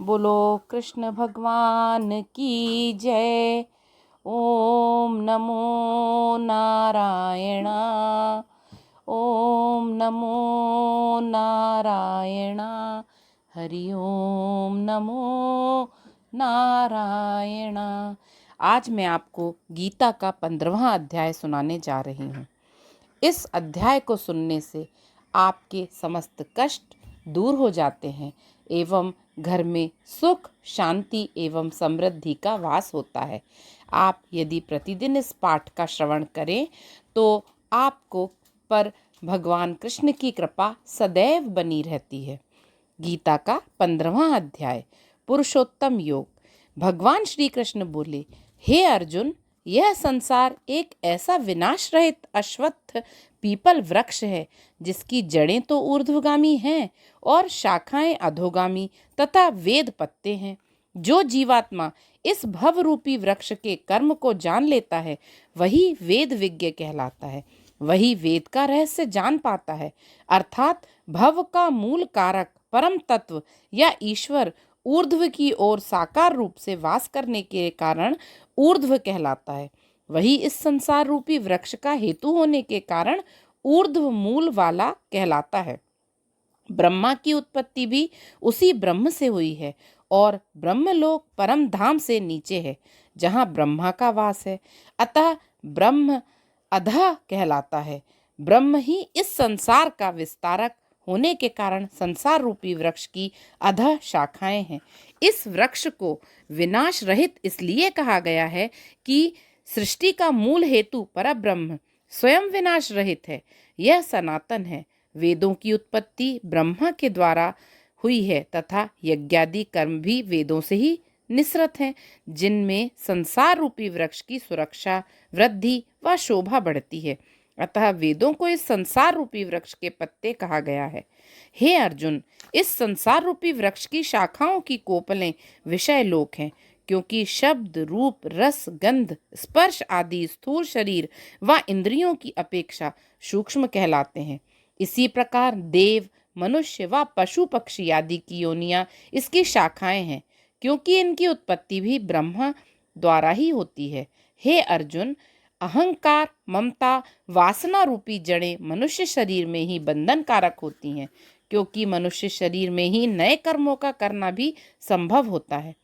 बोलो कृष्ण भगवान की जय। ओम नमो नारायणा। ओम नमो नारायणा। हरि ओम नमो नारायणा। आज मैं आपको गीता का 15वां अध्याय सुनाने जा रही हूँ। इस अध्याय को सुनने से आपके समस्त कष्ट दूर हो जाते हैं एवं घर में सुख, शांति एवं समृद्धि का वास होता है। आप यदि प्रतिदिन इस पाठ का श्रवण करें तो आपको पर भगवान कृष्ण की कृपा सदैव बनी रहती है। गीता का 15वां अध्याय, पुरुषोत्तम योग। भगवान श्री कृष्ण बोले, हे अर्जुन, यह संसार एक ऐसा विनाश रहित अश्वत्थ पीपल वृक्ष है जिसकी जड़ें तो ऊर्ध्वगामी हैं और शाखाएं अधोगामी तथा वेद पत्ते हैं। जो जीवात्मा इस भव रूपी वृक्ष के कर्म को जान लेता है वही वेद विज्ञ कहलाता है। वही वेद का रहस्य जान पाता है, अर्थात भव का मूल कारक परम तत्व या ईश्वर ऊर्ध्व की ओर साकार रूप से वास करने के कारण ऊर्ध्व कहलाता है। वही इस संसार रूपी वृक्ष का हेतु होने के कारण ऊर्ध्व मूल वाला कहलाता है। ब्रह्मा की उत्पत्ति भी उसी ब्रह्म से हुई है और ब्रह्मलोक परम धाम से नीचे है जहाँ ब्रह्मा का वास है। अतः ब्रह्म अधः कहलाता है। ब्रह्म ही इस संसार का विस्तारक होने के कारण संसार रूपी वृक्ष की अधः शाखाएं हैं। इस वृक्ष को विनाश रहित इसलिए कहा गया है कि सृष्टि का मूल हेतु परब्रह्म स्वयं विनाश रहित है। यह सनातन है। वेदों की उत्पत्ति ब्रह्मा के द्वारा हुई है तथा यज्ञादि कर्म भी वेदों से ही निसृत हैं, जिनमें संसार रूपी वृक्ष की सुरक्षा, वृद्धि व शोभा बढ़ती है। अतः वेदों को इस संसार रूपी वृक्ष के पत्ते कहा गया है। हे अर्जुन, इस संसार रूपी वृक्ष की शाखाओं की कोपलें विषय लोक हैं, क्योंकि शब्द, रूप, रस, गंध, स्पर्श आदि स्थूल शरीर व इंद्रियों की अपेक्षा सूक्ष्म कहलाते हैं। इसी प्रकार देव, मनुष्य व पशु पक्षी आदि की योनियां इसकी शाखाएं हैं, क्योंकि इनकी उत्पत्ति भी ब्रह्मा द्वारा ही होती है। हे अर्जुन, अहंकार, ममता, वासना रूपी जड़ें मनुष्य शरीर में ही बंधन कारक होती हैं, क्योंकि मनुष्य शरीर में ही नए कर्मों का करना भी संभव होता है।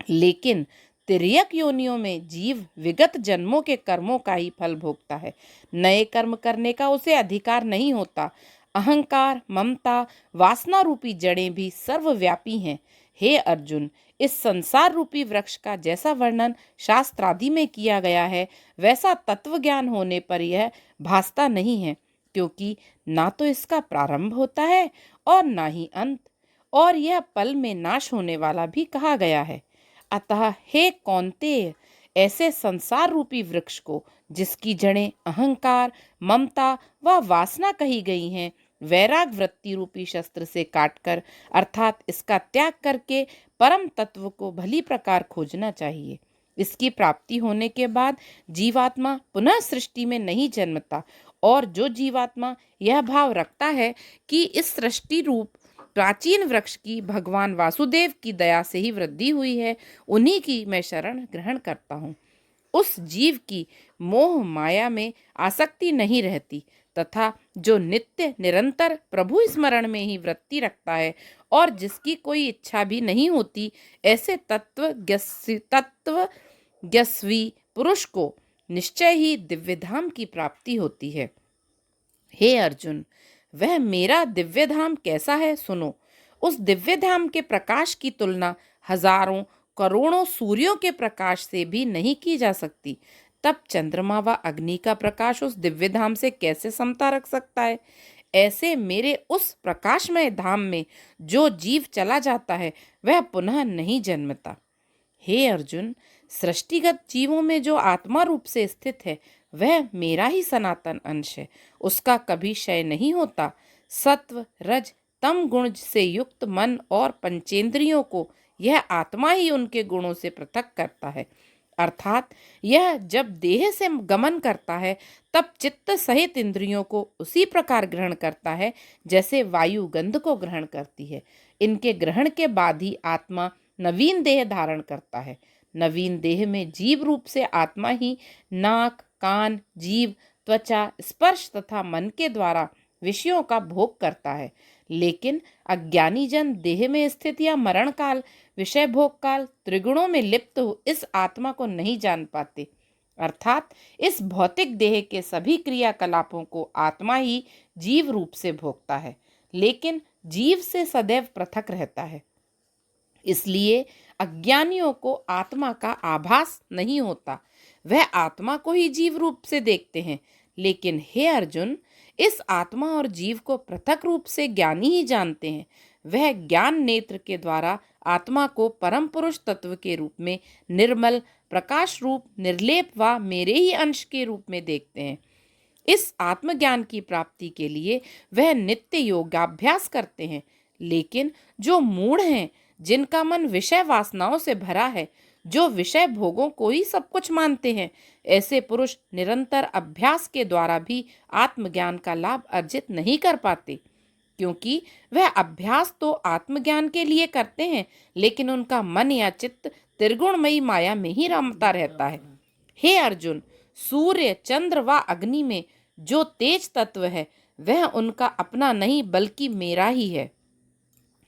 लेकिन तिर्यक योनियों में जीव विगत जन्मों के कर्मों का ही फल भोगता है। नए कर्म करने का उसे अधिकार नहीं होता। अहंकार, ममता, वासना रूपी जड़ें भी सर्वव्यापी हैं। हे अर्जुन, इस संसार रूपी वृक्ष का जैसा वर्णन शास्त्रादि में किया गया है वैसा तत्व ज्ञान होने पर यह भासता नहीं है, क्योंकि ना तो इसका प्रारंभ होता है और ना ही अंत, और यह पल में नाश होने वाला भी कहा गया है। अतः हे कौन्तेय, ऐसे संसार रूपी वृक्ष को जिसकी जड़ें अहंकार, ममता व वासना कही गई हैं, वैराग वृत्ति रूपी शस्त्र से काटकर अर्थात इसका त्याग करके परम तत्व को भली प्रकार खोजना चाहिए। इसकी प्राप्ति होने के बाद जीवात्मा पुनः सृष्टि में नहीं जन्मता, और जो जीवात्मा यह भाव रखता है कि इस सृष्टि रूप प्राचीन वृक्ष की भगवान वासुदेव की दया से ही वृद्धि हुई है, उन्हीं की मैं शरण ग्रहण करता हूँ। उस जीव की मोह माया में आसक्ति नहीं रहती तथा जो नित्य निरंतर प्रभु स्मरण में ही वृत्ति रखता है और जिसकी कोई इच्छा भी नहीं होती, ऐसे तत्वज्ञस्वी पुरुष को निश्चय ही दिव्यधाम की प्राप्ति होती है। हे अर्जुन, वह मेरा दिव्य धाम कैसा है सुनो। उस दिव्य धाम के प्रकाश की तुलना हजारों करोड़ों सूर्यों के प्रकाश से भी नहीं की जा सकती। तब चंद्रमा व अग्नि का प्रकाश उस दिव्य धाम से कैसे समता रख सकता है। ऐसे मेरे उस प्रकाशमय धाम में जो जीव चला जाता है वह पुनः नहीं जन्मता। हे अर्जुन, सृष्टिगत जीवों में जो आत्मा रूप से स्थित है वह मेरा ही सनातन अंश है। उसका कभी क्षय नहीं होता। सत्व, रज, तम गुण से युक्त मन और पंचेंद्रियों को यह आत्मा ही उनके गुणों से पृथक करता है। अर्थात यह जब देह से गमन करता है तब चित्त सहित इंद्रियों को उसी प्रकार ग्रहण करता है जैसे वायु गंध को ग्रहण करती है। इनके ग्रहण के बाद ही आत्मा नवीन देह धारण करता है। नवीन देह में जीव रूप से आत्मा ही नाक, कान, जीभ, त्वचा, स्पर्श तथा मन के द्वारा विषयों का भोग करता है। लेकिन अज्ञानी जन देह में स्थित या मरण काल, विषय भोग काल, त्रिगुणों में लिप्त हो इस आत्मा को नहीं जान पाते। अर्थात इस भौतिक देह के सभी क्रियाकलापों को आत्मा ही जीव रूप से भोगता है, लेकिन जीव से सदैव पृथक रहता है। इसलिए अज्ञानियों को आत्मा का आभास नहीं होता, वह आत्मा को ही जीव रूप से देखते हैं। लेकिन हे अर्जुन, इस आत्मा और जीव को पृथक रूप से ज्ञानी ही जानते हैं। वह ज्ञान नेत्र के द्वारा आत्मा को परम पुरुष तत्व के रूप में निर्मल, प्रकाश रूप, निर्लेप व मेरे ही अंश के रूप में देखते हैं। इस आत्मज्ञान की प्राप्ति के लिए वह नित्य योगाभ्यास करते हैं। लेकिन जो मूढ़ हैं, जिनका मन विषय वासनाओं से भरा है, जो विषय भोगों को ही सब कुछ मानते हैं, ऐसे पुरुष निरंतर अभ्यास के द्वारा भी आत्मज्ञान का लाभ अर्जित नहीं कर पाते, क्योंकि वह अभ्यास तो आत्मज्ञान के लिए करते हैं, लेकिन उनका मन या चित्त त्रिगुणमयी माया में ही रमता रहता है। हे अर्जुन, सूर्य, चंद्र व अग्नि में जो तेज तत्व है वह उनका अपना नहीं बल्कि मेरा ही है।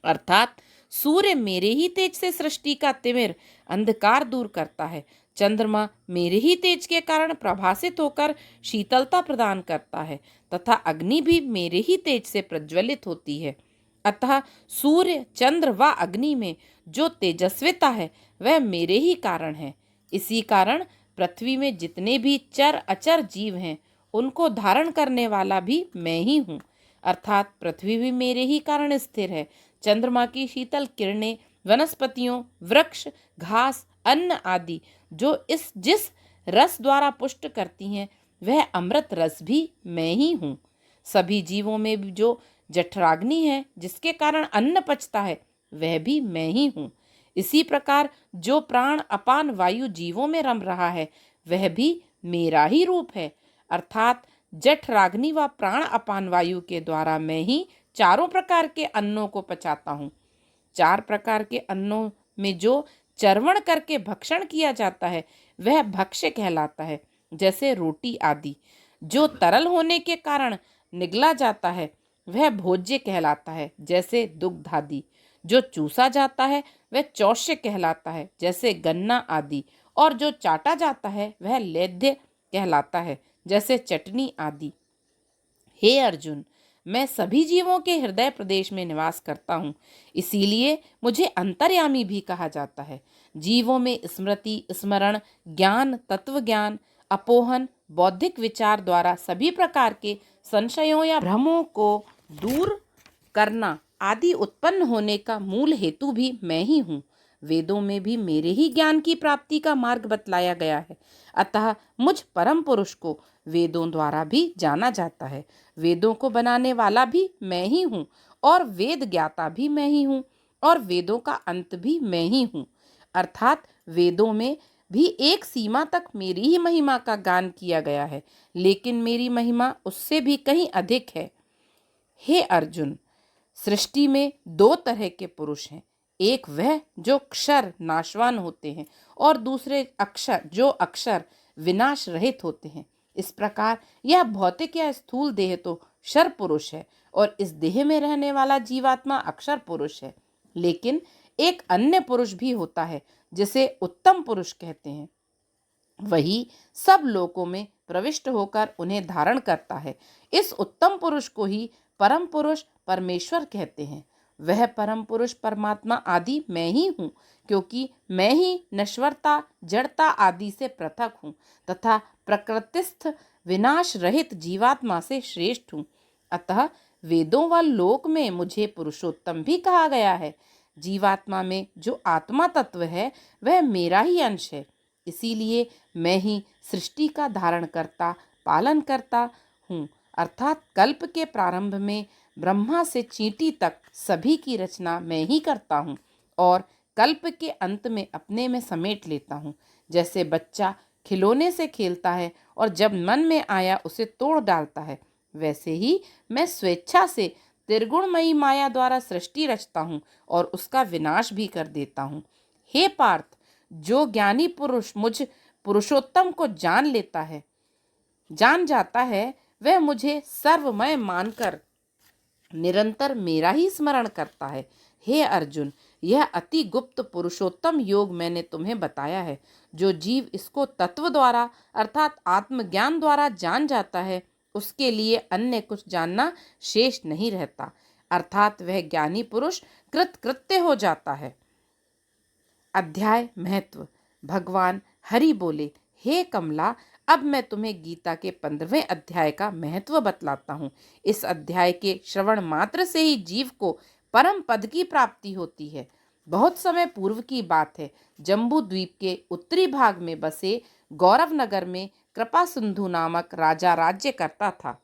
अर्थात सूर्य मेरे ही तेज से सृष्टि का तिमिर, अंधकार दूर करता है। चंद्रमा मेरे ही तेज के कारण प्रभासित होकर शीतलता प्रदान करता है तथा अग्नि भी मेरे ही तेज से प्रज्वलित होती है। अतः सूर्य, चंद्र व अग्नि में जो तेजस्विता है वह मेरे ही कारण है। इसी कारण पृथ्वी में जितने भी चर अचर जीव हैं उनको धारण करने वाला भी मैं ही हूँ। अर्थात पृथ्वी भी मेरे ही कारण स्थिर है। चंद्रमा की शीतल किरणें, वनस्पतियों, वृक्ष, घास, अन्न आदि जो जिस रस द्वारा पुष्ट करती हैं वह अमृत रस भी मैं ही हूँ। सभी जीवों में भी जो जठराग्नि है जिसके कारण अन्न पचता है वह भी मैं ही हूँ। इसी प्रकार जो प्राण अपान वायु जीवों में रम रहा है वह भी मेरा ही रूप है। अर्थात जठराग्नि व प्राण अपान वायु के द्वारा मैं ही चारों प्रकार के अन्नों को पचाता हूँ। चार प्रकार के अन्नों में जो चर्वण करके भक्षण किया जाता है वह भक्ष्य कहलाता है, जैसे रोटी आदि। जो तरल होने के कारण निगला जाता है वह भोज्य कहलाता है, जैसे दुग्ध आदि। जो चूसा जाता है वह चौष्य कहलाता है, जैसे गन्ना आदि। और जो चाटा जाता है वह लेद्य कहलाता है, जैसे चटनी आदि। हे अर्जुन, मैं सभी जीवों के हृदय प्रदेश में निवास करता हूँ, इसीलिए मुझे अंतर्यामी भी कहा जाता है। जीवों में स्मृति, स्मरण, ज्ञान, तत्व ज्ञान, अपोहन, बौद्धिक विचार द्वारा सभी प्रकार के संशयों या भ्रमों को दूर करना आदि उत्पन्न होने का मूल हेतु भी मैं ही हूँ। वेदों में भी मेरे ही ज्ञान की प्राप्ति का मार्ग बतलाया गया है। अतः मुझ परम पुरुष को वेदों द्वारा भी जाना जाता है। वेदों को बनाने वाला भी मैं ही हूँ और वेद ज्ञाता भी मैं ही हूँ और वेदों का अंत भी मैं ही हूँ। अर्थात वेदों में भी एक सीमा तक मेरी ही महिमा का गान किया गया है, लेकिन मेरी महिमा उससे भी कहीं अधिक है। हे अर्जुन, सृष्टि में दो तरह के पुरुष हैं। एक वह जो क्षर नाशवान होते हैं और दूसरे अक्षर जो अक्षर विनाश रहित होते हैं। इस प्रकार यह भौतिक या स्थूल देह तो क्षर पुरुष है और इस देह में रहने वाला जीवात्मा अक्षर पुरुष है। लेकिन एक अन्य पुरुष भी होता है जिसे उत्तम पुरुष कहते हैं। वही सब लोकों में प्रविष्ट होकर उन्हें धारण करता है। इस उत्तम पुरुष को ही परम पुरुष परमेश्वर कहते हैं। वह परम पुरुष परमात्मा आदि मैं ही हूँ, क्योंकि मैं ही नश्वरता, जड़ता आदि से पृथक हूँ तथा प्रकृतिस्थ विनाश रहित जीवात्मा से श्रेष्ठ हूँ। अतः वेदों व लोक में मुझे पुरुषोत्तम भी कहा गया है। जीवात्मा में जो आत्मा तत्व है वह मेरा ही अंश है। इसीलिए मैं ही सृष्टि का धारण करता, पालन करता हूँ। अर्थात कल्प के प्रारंभ में ब्रह्मा से चींटी तक सभी की रचना मैं ही करता हूँ और कल्प के अंत में अपने में समेट लेता हूँ। जैसे बच्चा खिलौने से खेलता है और जब मन में आया उसे तोड़ डालता है, वैसे ही मैं स्वेच्छा से त्रिगुणमयी माया द्वारा सृष्टि रचता हूँ और उसका विनाश भी कर देता हूँ। हे पार्थ, जो ज्ञानी पुरुष मुझ पुरुषोत्तम को जान जाता है, वह मुझे सर्वमय मानकर निरंतर मेरा ही स्मरण करता है। हे अर्जुन, यह अति गुप्त पुरुषोत्तम योग मैंने तुम्हें बताया है। जो जीव इसको तत्व द्वारा अर्थात आत्मज्ञान द्वारा जान जाता है, उसके लिए अन्य कुछ जानना शेष नहीं रहता, अर्थात वह ज्ञानी पुरुष कृतकृत्य हो जाता है। अध्याय महत्व। भगवान हरि बोले, हे कमला, अब मैं तुम्हें गीता के 15वें अध्याय का महत्व बतलाता हूँ। इस अध्याय के श्रवण मात्र से ही जीव को परम पद की प्राप्ति होती है। बहुत समय पूर्व की बात है, जम्बू द्वीप के उत्तरी भाग में बसे गौरव नगर में कृपा सिंधु नामक राजा राज्य करता था।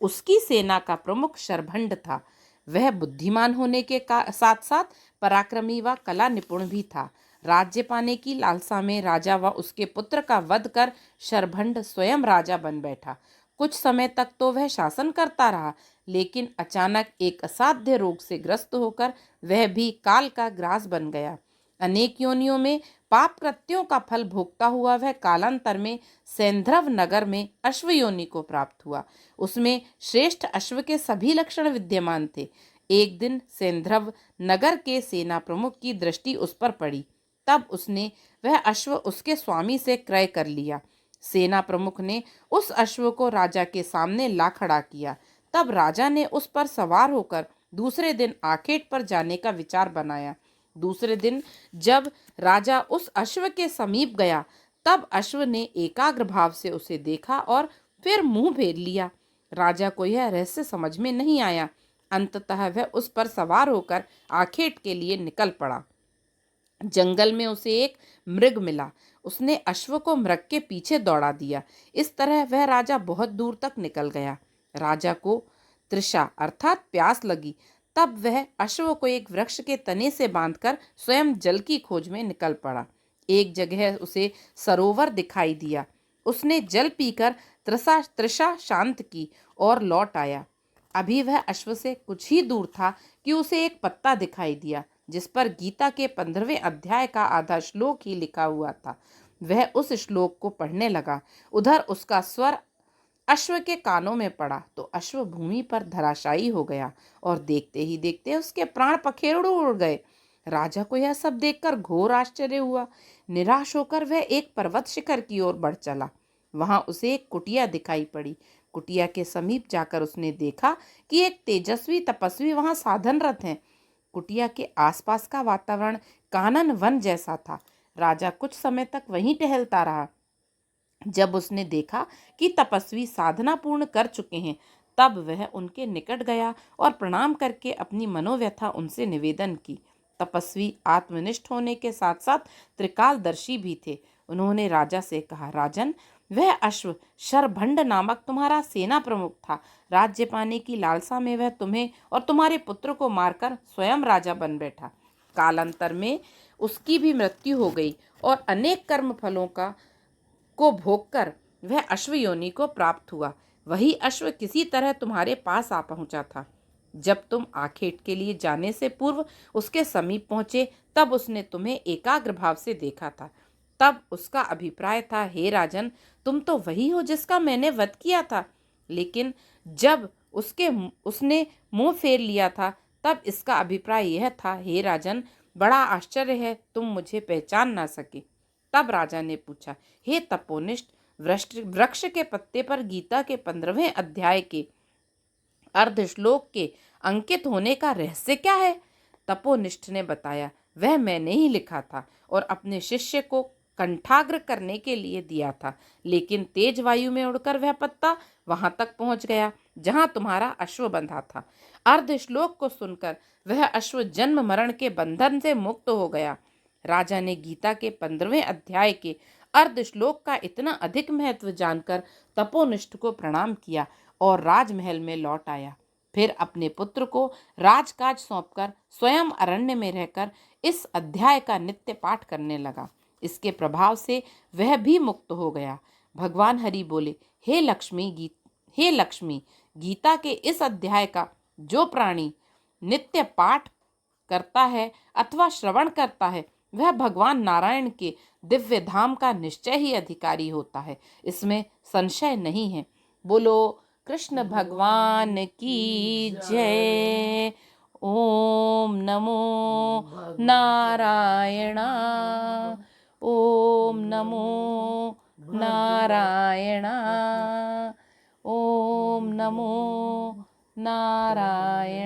उसकी सेना का प्रमुख शरभंड था। वह बुद्धिमान होने के साथ साथ पराक्रमी व कला निपुण भी था। राज्य पाने की लालसा में राजा व उसके पुत्र का वध कर शरभंड स्वयं राजा बन बैठा। कुछ समय तक तो वह शासन करता रहा, लेकिन अचानक एक असाध्य रोग से ग्रस्त होकर वह भी काल का ग्रास बन गया। अनेक योनियों में पाप कृत्यों का फल भोगता हुआ वह कालांतर में सैंधव नगर में अश्व योनि को प्राप्त हुआ। उसमें श्रेष्ठ अश्व के सभी लक्षण विद्यमान थे। एक दिन सैंधव नगर के सेना प्रमुख की दृष्टि उस पर पड़ी। तब उसने वह अश्व उसके स्वामी से क्रय कर लिया। सेना प्रमुख ने उस अश्व को राजा के सामने ला खड़ा किया। तब राजा ने उस पर सवार होकर दूसरे दिन आखेट पर जाने का विचार बनाया। दूसरे दिन जब राजा उस अश्व के समीप गया, तब अश्व ने एकाग्र भाव से उसे देखा और फिर मुंह फेर लिया। राजा को यह रहस्य समझ में नहीं आया। अंततः वह उस पर सवार होकर आखेट के लिए निकल पड़ा। जंगल में उसे एक मृग मिला। उसने अश्व को मृग के पीछे दौड़ा दिया। इस तरह वह राजा बहुत दूर तक निकल गया। राजा को तृषा अर्थात प्यास लगी। तब वह अश्व को एक वृक्ष के तने से बांधकर स्वयं जल की खोज में निकल पड़ा। एक जगह उसे सरोवर दिखाई दिया। उसने जल पीकर तृषा शांत की और लौट आया। अभी वह अश्व से कुछ ही दूर था कि उसे एक पत्ता दिखाई दिया, जिस पर गीता के 15वें अध्याय का आधा श्लोक ही लिखा हुआ था। वह उस श्लोक को पढ़ने लगा। उधर उसका स्वर अश्व के कानों में पड़ा तो अश्व भूमि पर धराशायी हो गया और देखते ही देखते उसके प्राण पखेरु उड़ गए। राजा को यह सब देखकर घोर आश्चर्य हुआ। निराश होकर वह एक पर्वत शिखर की ओर बढ़ चला। वहां उसे एक कुटिया दिखाई पड़ी। कुटिया के समीप जाकर उसने देखा कि एक तेजस्वी तपस्वी वहां साधनरत हैं। कुटिया के आसपास का वातावरण कानन वन जैसा था। राजा कुछ समय तक वहीं टहलता रहा। जब उसने देखा कि तपस्वी साधना पूर्ण कर चुके हैं, तब वह उनके निकट गया और प्रणाम करके अपनी मनोव्यथा उनसे निवेदन की। तपस्वी आत्मनिष्ठ होने के साथ साथ त्रिकालदर्शी भी थे। उन्होंने राजा से कहा, राजन, वह अश्व शरभंड नामक तुम्हारा सेना प्रमुख था। राज्य पाने की लालसा में वह तुम्हें और तुम्हारे पुत्र को मारकर स्वयं राजा बन बैठा। कालांतर में उसकी भी मृत्यु हो गई और अनेक कर्म फलों को भोगकर वह अश्व योनि को प्राप्त हुआ। वही अश्व किसी तरह तुम्हारे पास आ पहुंचा था। जब तुम आखेट के लिए जाने से पूर्व उसके समीप पहुंचे, तब उसने तुम्हें एकाग्र भाव से देखा था। तब उसका अभिप्राय था, हे राजन, तुम तो वही हो जिसका मैंने वध किया था। लेकिन जब उसने मुंह फेर लिया था, तब इसका अभिप्राय यह था, हे राजन, बड़ा आश्चर्य है, तुम मुझे पहचान ना सके। तब राजा ने पूछा, हे तपोनिष्ठ, वृक्ष के पत्ते पर गीता के 15वें अध्याय के अर्ध श्लोक के अंकित होने का रहस्य क्या है? तपोनिष्ठ ने बताया, वह मैंने ही लिखा था और अपने शिष्य को कंठाग्र करने के लिए दिया था। लेकिन तेज वायु में उड़कर वह पत्ता वहां तक पहुंच गया जहां तुम्हारा अश्व बंधा था। अर्ध श्लोक को सुनकर वह अश्व जन्म मरण के बंधन से मुक्त हो गया। राजा ने गीता के 15वें अध्याय के अर्ध श्लोक का इतना अधिक महत्व जानकर तपोनिष्ठ को प्रणाम किया और राजमहल में लौट आया। फिर अपने पुत्र को राजकाज सौंपकर स्वयं अरण्य में रहकर इस अध्याय का नित्य पाठ करने लगा। इसके प्रभाव से वह भी मुक्त हो गया। भगवान हरि बोले, हे लक्ष्मी, गीता के इस अध्याय का जो प्राणी नित्य पाठ करता है अथवा श्रवण करता है, वह भगवान नारायण के दिव्य धाम का निश्चय ही अधिकारी होता है। इसमें संशय नहीं है। बोलो कृष्ण भगवान की जय। ओम नमो नारायणा। ओम नमो नारायणा। ओम नमो नारायण।